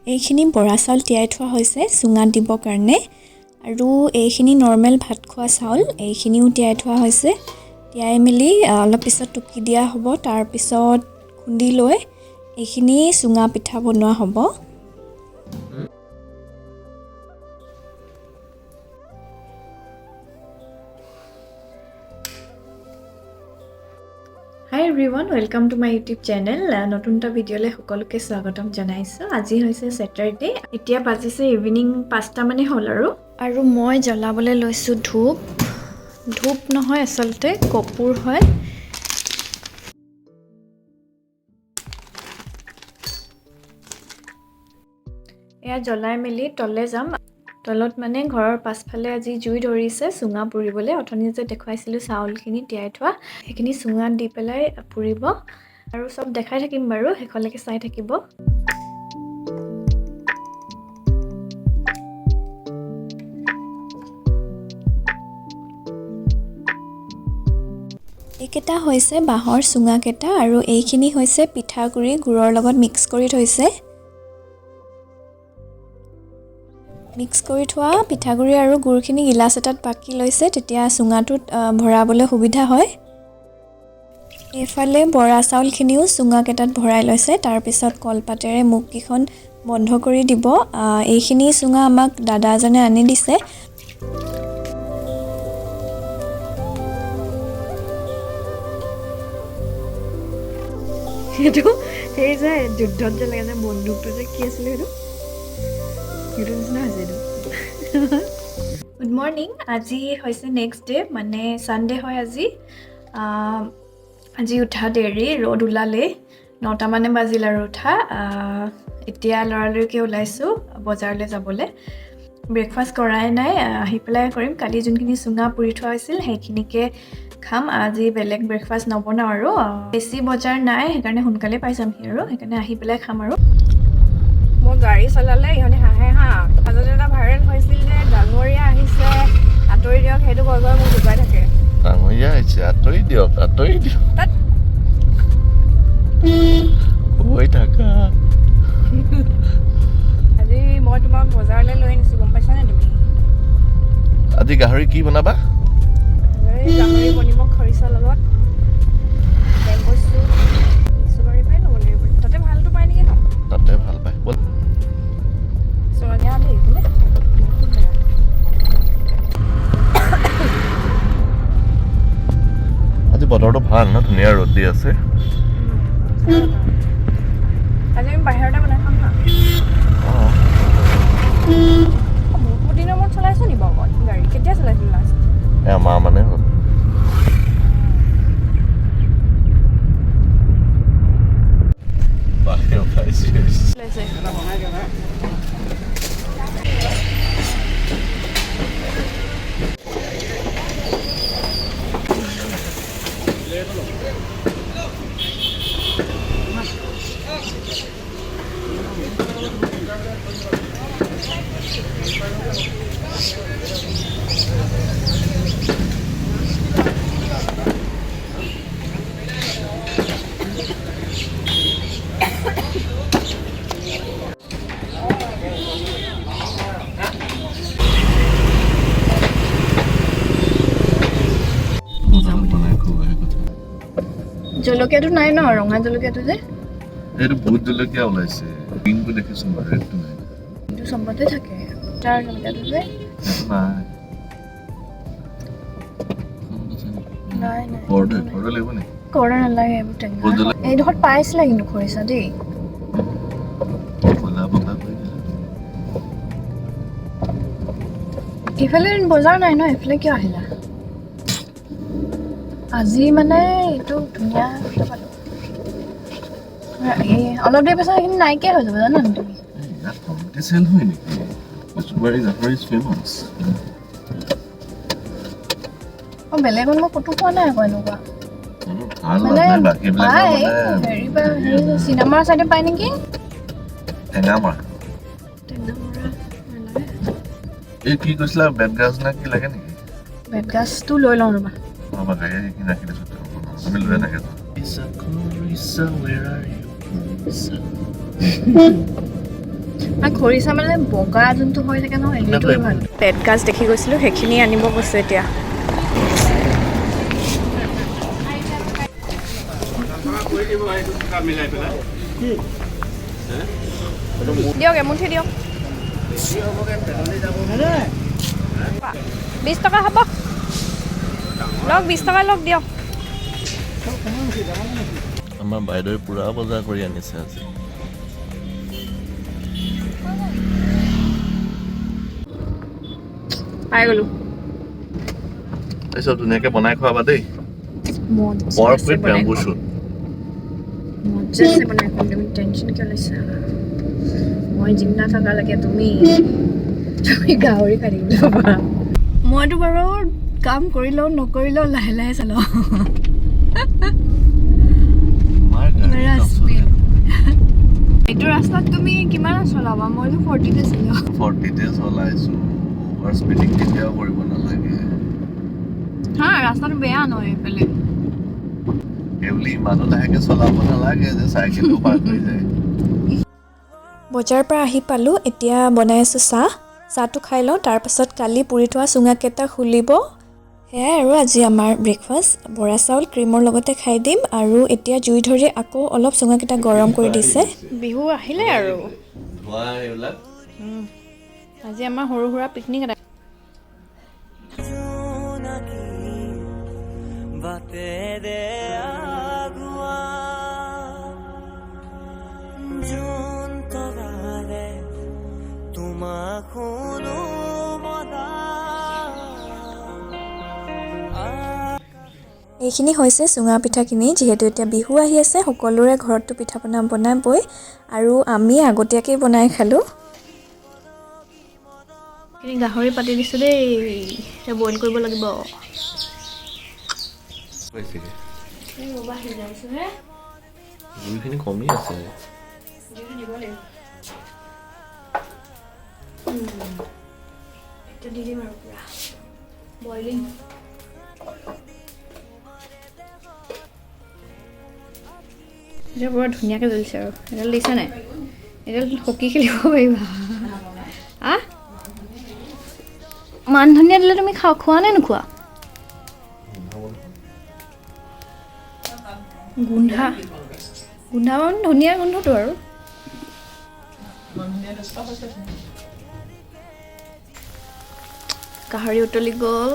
এইখিনি বৰা চাউল তিয়াই থোৱা হৈছে চুঙাত দিবৰ কাৰণে আৰু এইখিনি নৰ্মেল ভাত খোৱা চাউল এইখিনিও তিয়াই থোৱা হৈছে তিয়াই মেলি অলপ পিছত টুকি দিয়া হ'ব তাৰ পিছত খুন্দি লৈ এইখিনি চুঙা পিঠা বনোৱা হ'ব Hi everyone, welcome to my YouTube channel. নতুনটা ভিডিঅ'লে সকলোকে স্বাগতম জনাইছো। আজি হৈছে স্যাটাৰডে। এতিয়া বাজিছে ইভিনিং 5টা মানে হ'ল আৰু মই জ্বলাবলৈ লৈছো ধূপ। ধূপ নহয় আসলতে কপুৰ হয়। এয়া জ্বলাই মেলি তলে যাম। তলত মানে ঘৰৰ পাছফালে আজি জুই ধৰিছে চুঙা পুৰিবলৈ অথনি যে দেখুৱাইছিলো চাউলখিনি তিয়াই থোৱা সেইখিনি চুঙাত দি পেলাই পুৰিব আৰু সব দেখাই থাকিম বাৰু হেকলৈকে চাই থাকিব এইকেইটা হৈছে বাঁহৰ চুঙা কেইটা আৰু এইখিনি হৈছে পিঠাগুৰি গুৰৰ লগত মিক্স কৰি থৈছে মিক্স কৰি থোৱা পিঠাগুৰি আৰু গুৰখিনি গিলাস এটাত বাকি লৈছে তেতিয়া চুঙাটোত ভৰাবলৈ সুবিধা হয় এফালে বৰা চাউলখিনিও চুঙা কেটাত ভৰাই লৈছে তাৰ পিছত কলপাতেৰে মুখকিখন বন্ধ কৰি দিব এইখিনি চুঙা আমাক দাদাজনে আনি দিছে হেতু এই যে যুদ্ধত যে লাগে যে বন্দুকটো যে কি আছিল হেতু হেতু নিচিনা হৈছে হেতু গুড মৰ্নিং আজি হৈছে নেক্সট ডে মানে সানডে হয় আজি উঠা দেৰি ৰ'দ ওলালে 9টা মানে বাজিল আৰু উঠা এতিয়া লৰালৰিকে ওলাইছো বজাৰলৈ যাবলৈ ব্ৰেকফাষ্ট কৰাই নাই আহি পেলাই কৰিম কালি যোনখিনি চুঙা পুৰি থোৱা হৈছিল সেইখিনিকে খাম আজি বেলেগ ব্ৰেকফাষ্ট নবনাও আৰু বেছি বজাৰ নাই সেইকাৰণে সোনকালে পাই যাম আৰু সেইকাৰণে আহি পেলাই খাম আৰু মই গাড়ী চলালে ইহঁতে হাঁহে মাজতে এটা ভাইৰেল হৈছিল যে ডাঙৰীয়া আহিছে আঁতৰি দিয়ক সেইটো কৈ কৈ মোক জোকাই থাকে ডাঙৰীয়া আহিছে আঁতৰি দিয়ক হৈ থাকা আজি মই তোমাক বজাৰলৈ লৈ আনিছো গম পাইছানে তুমি আজি গাহৰি কি বনাবা গাহৰি বনিব খৰিচা লগত বেম্বো চুপ মিক্সবাৰী পাই ল'ব লাগিব তাতে ভালটো পাই নেকি ন তাতে ভাল পায় বল সোনিয়া দেই বোলে আজি বতৰটো ভাল ন ধুনীয়া ৰ'দ দি আছে আজি আমি বাহিৰতে বনাই খাম না বহুত দিনৰ মূৰত চলাইছো নি বাৰু গাড়ী কেতিয়া চলাইছিলো লাষ্ট এমাহ মানে হ'ল বাহিৰ খাইছে জলকীয়াটো নাই ন ৰঙা জলকীয়াটো যে এইটো বহুত জলকীয়া ওলাইছে গ্ৰীণটো দেখিছো মই ৰেডটো নাই কিন্তু চবতে থাকে তাৰ জলকীয়াটো যে নাই কৰডৰ লাগিব নে কৰা নালাগে এইবোৰ টেঙা এইডোখৰত পাইছিলে কিন্তু খৰিচা দেই ইফালে বজাৰ নাই ন এইফালে কিয় আহিলা আজি মানে এইটো ধুনীয়া পালো অলপ দেৰি পাছত এইখিনি নাইকিয়া হৈ যাব জানা তুমি কম্পিটিশ্যন হয় নেকি Sungat is famous বেলেগত মই ফটো পোৱা নাই আকৌ এনেকুৱা মানে হেৰি চিনেমাৰ চাইডে পাই নেকি টেঙামৰা এই কি কৈছিলা বেতগাজ না কি লাগে নেকি বেতগাজটো লৈ লওঁ ৰবা আমি লৈ নাকে খৰিচা মানে বগা যোনটো হৈ থাকে নহয় সেইটো ভাল পেট গাজ দেখি গৈছিলোঁ সেইখিনি আনিব কৈছোঁ এতিয়া দিয়ক এমুঠি দিয়ক 20 টকা হ'ব লওক 20 টকা লওক দিয়ক আমাৰ বাইদেউৰ পুৰা বজাৰ কৰি আনিছে আজি পাই গ'লো এইসব ধুনীয়াকে বনাই খোৱাবা দেই বৰফ উইথ বেম্বু শ্বুট মজাছে বনাই খুৱাম তুমি টেনশ্যন কিয় লৈছা মই জিমনা থকালৈকে তুমি গাহৰি খাই থাকিব পাৰা মইতো বাৰু কাম কৰিলেও নকৰিলেও লাহে লাহে চলাওঁ এইটো ৰাস্তাত তুমি কিমান চলাবা মইতো 40তে চলাওঁ 40তে চলাইছো অভাৰ স্পীডিং কেতিয়াও কৰিব নালাগে হা ৰাস্তাটো বেয়া নহয় এইফালে এভলি ইমানো লাহেকে চলাব নালাগে যে চাইকেলটো পাৰ হৈ যায় বজাৰৰ পৰা আহি পালোঁ এতিয়া বনাই আছোঁ চাহটো খাই লওঁ তাৰপাছত কালি পুৰি থোৱা চুঙাকেইটা খুলিব সেয়াই আৰু আজি আমাৰ ব্ৰেকফাষ্ট বৰা চাউল ক্ৰীমৰ লগতে খাই দিম আৰু এতিয়া জুই ধৰি আকৌ অলপ চুঙাকেইটা গৰম কৰি দিছে বিহু আহিলে আৰু আজি আমাৰ সৰু সুৰা পিকনিক এটা এইখিনি হৈছে চুঙা পিঠাখিনি যিহেতু এতিয়া বিহু আহি আছে সকলোৰে ঘৰতটো পিঠা পনা বনাবই আৰু আমি আগতীয়াকৈ বনাই খালোঁ গাহৰি পাতি দিছোঁ দেই এতিয়া বইল কৰিব লাগিব জুইখিনি কমি আছে দি দিম আৰু পুৰা বইলিং এতিয়া বৰ ধুনীয়াকৈ জ্বলিছে আৰু এডাল দিছা নাই এডাল হকী খেলিব পাৰিবা মান ধনিয়া দিলে তুমি খোৱা নে নোখোৱা গোন্ধা মানে ধনিয়াৰ গোন্ধটো আৰু গাহৰি উতলি গ'ল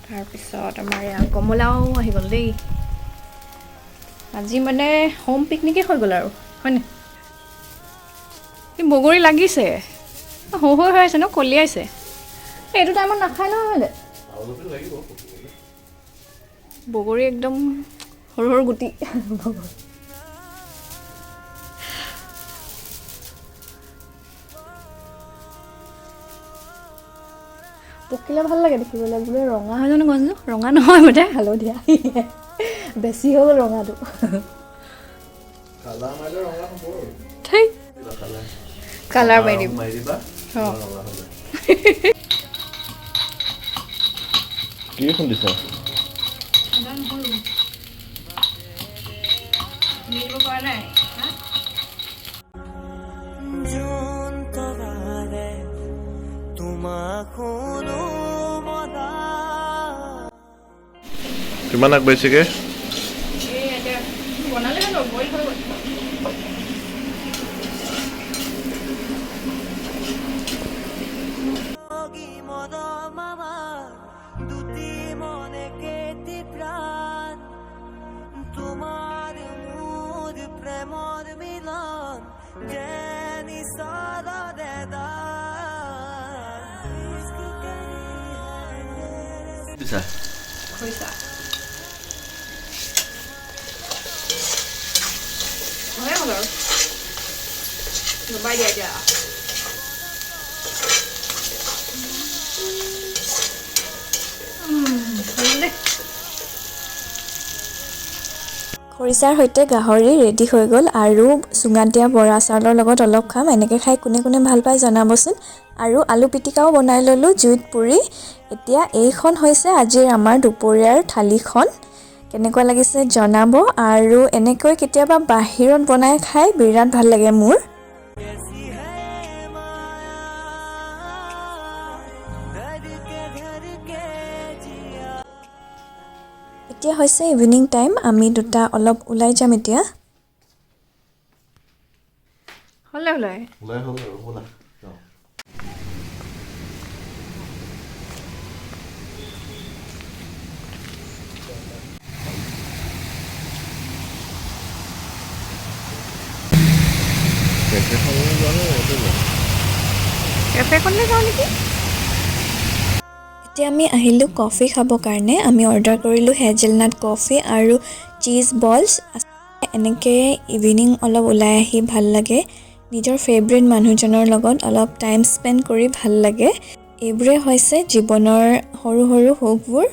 তাৰপিছত আমাৰ এয়া কমলাও আহি গ'ল দেই আজি মানে হোম পিকনিকেই হৈ গ'ল আৰু হয়নে বগৰী লাগিছে হৈ আছে ন কলিয়াইছে এইটো টাইমত নাখায় নহয় বগৰী একদম সৰু সৰু গুটি পকিলে ভাল লাগে দেখিবলৈ বোলে ৰঙা হয় জানো গছটো ৰঙা নহয় বোলে হালধীয়া বেছি হৈ গ'ল ৰঙাটো কালাৰ মাৰি দিম কি খুন্দিছা কিমান আগবাঢ়িছেগে বনালে বইল হৈ গ'ল খৰিচা হয় হ'ল আৰু দবাই দিয়া এতিয়া খৰিচাৰ সৈতে গাহৰি ৰেডি হৈ গ'ল আৰু চুঙাত দিয়া বৰা চাউলৰ লগত অলপ খাম এনেকৈ খাই কোনে কোনে ভাল পায় জনাবচোন আৰু আলু পিটিকাও বনাই ল'লোঁ জুইত পুৰি এতিয়া এইখন হৈছে আজিৰ আমাৰ দুপৰীয়াৰ থালিখন কেনেকুৱা লাগিছে জনাব আৰু এনেকৈ কেতিয়াবা বাহিৰত বনাই খাই বিৰাট ভাল লাগে মোৰ এতিয়া হৈছে ইভিনিং টাইম আমি দুটা অলপ ওলাই যাম এতিয়া হলে ওলাই কেফেখনলৈ যাওঁ নেকি এতিয়া আমি আহিলোঁ কফি খাবৰ কাৰণে আমি অৰ্ডাৰ কৰিলোঁ হেজেলনাট কফি আৰু চীজ বলছ এনেকৈ ইভিনিং অলপ ওলাই আহি ভাল লাগে নিজৰ ফেভৰেট মানুহজনৰ লগত অলপ টাইম স্পেণ্ড কৰি ভাল লাগে এইবোৰে হৈছে জীৱনৰ সৰু সৰু সুখবোৰ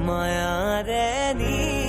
মায়াৰে নি